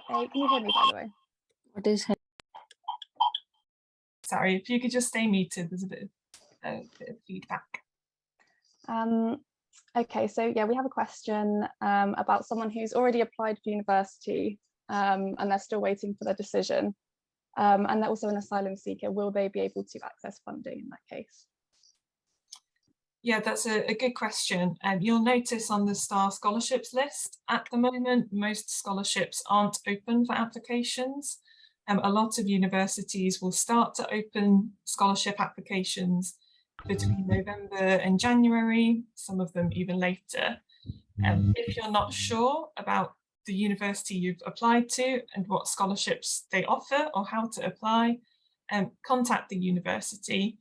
Can you hear me, by the way? What is Sorry, if you could just stay muted, there's a bit of feedback. Okay, so yeah, we have a question about someone who's already applied for university and they're still waiting for their decision. And they're also an asylum seeker. Will they be able to access funding in that case? Yeah, that's a good question. You'll notice on the STAR scholarships list at the moment, most scholarships aren't open for applications. A lot of universities will start to open scholarship applications between November and January, some of them even later. If you're not sure about the university you've applied to and what scholarships they offer or how to apply, contact the university.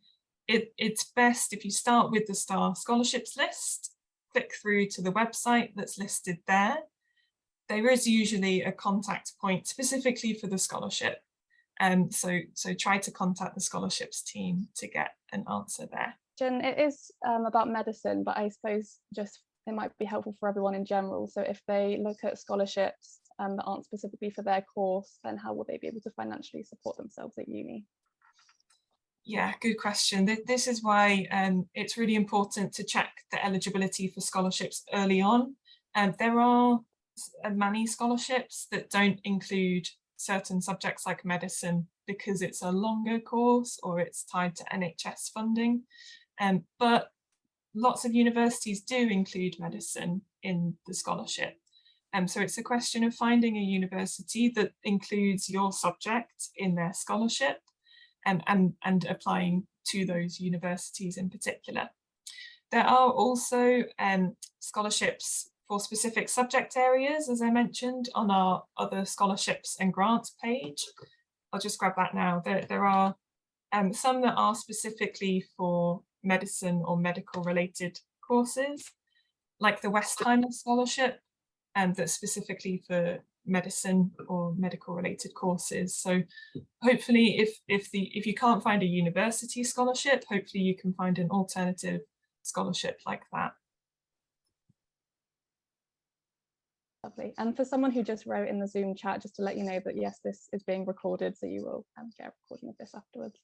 It's best if you start with the STAR scholarships list, click through to the website that's listed there. There is usually a contact point specifically for the scholarship. So try to contact the scholarships team to get an answer there. It is about medicine, but I suppose just it might be helpful for everyone in general. So if they look at scholarships that aren't specifically for their course, then how will they be able to financially support themselves at uni? Yeah, good question. This is why it's really important to check the eligibility for scholarships early on. There are many scholarships that don't include certain subjects like medicine because it's a longer course or it's tied to NHS funding. But lots of universities do include medicine in the scholarship. So it's a question of finding a university that includes your subject in their scholarship and applying to those universities in particular. There are also scholarships for specific subject areas, as I mentioned, on our other scholarships and grants page. I'll just grab that now. There are some that are specifically for medicine or medical related courses, like the Westheimer Scholarship, that's specifically for medicine or medical related courses. So hopefully if you can't find a university scholarship, hopefully you can find an alternative scholarship like that. Lovely. And for someone who just wrote in the Zoom chat, just to let you know that yes, this is being recorded, so you will get a recording of this afterwards.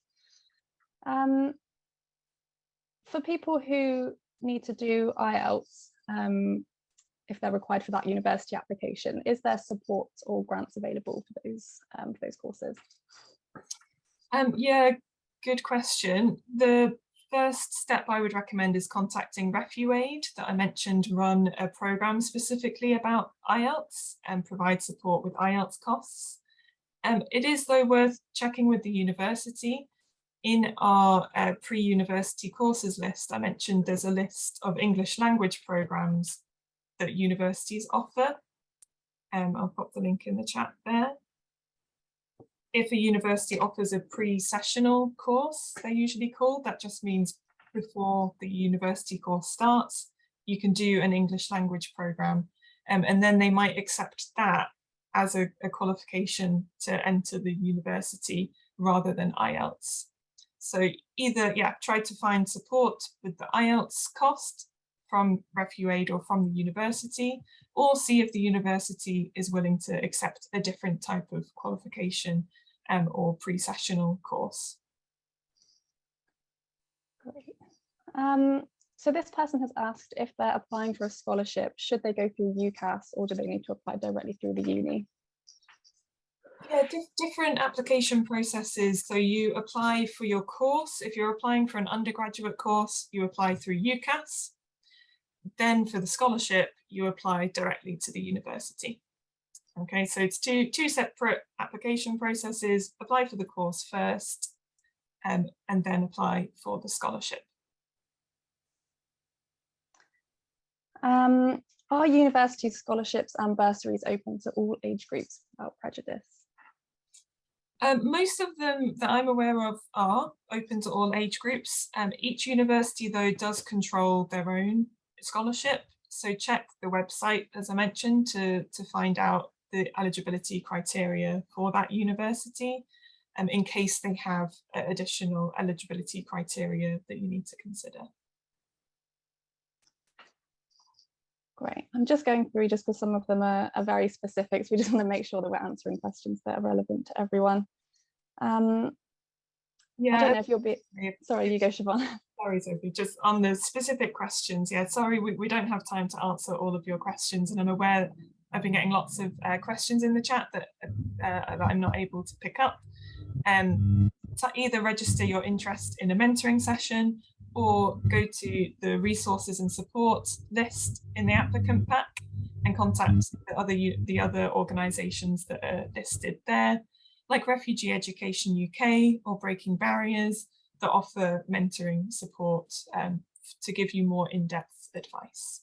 For people who need to do IELTS, if they're required for that university application, is there support or grants available for those courses? Yeah, good question. The first step I would recommend is contacting RefuAid that I mentioned run a program specifically about IELTS and provide support with IELTS costs. It is though worth checking with the university. In our pre-university courses list, I mentioned there's a list of English language programs that universities offer. I'll pop the link in the chat there. If a university offers a pre-sessional course, they're usually called, that just means before the university course starts, you can do an English language program, and then they might accept that as a qualification to enter the university rather than IELTS. So either, try to find support with the IELTS cost from RefuAid or from the university, or see if the university is willing to accept a different type of qualification or pre-sessional course. Great. So this person has asked if they're applying for a scholarship, should they go through UCAS or do they need to apply directly through the uni? Yeah, different application processes. So you apply for your course. If you're applying for an undergraduate course, you apply through UCAS. Then for the scholarship, you apply directly to the university. Okay, so it's two separate application processes. Apply for the course first, and then apply for the scholarship. Are university scholarships and bursaries open to all age groups without prejudice? Most of them that I'm aware of are open to all age groups. Each university, though, does control their own scholarship. So check the website, as I mentioned, to find out the eligibility criteria for that university, in case they have additional eligibility criteria that you need to consider. Great. I'm just going through just because some of them are very specific. So we just want to make sure that we're answering questions that are relevant to everyone. Yeah, I don't know if you'll be, sorry, you go, Siobhan. Sorry, Sophie, just on the specific questions. Yeah, sorry, we don't have time to answer all of your questions. And I'm aware I've been getting lots of questions in the chat that I'm not able to pick up. So either register your interest in a mentoring session or go to the resources and support list in the applicant pack and contact the other organisations that are listed there, like Refugee Education UK or Breaking Barriers, that offer mentoring support to give you more in-depth advice.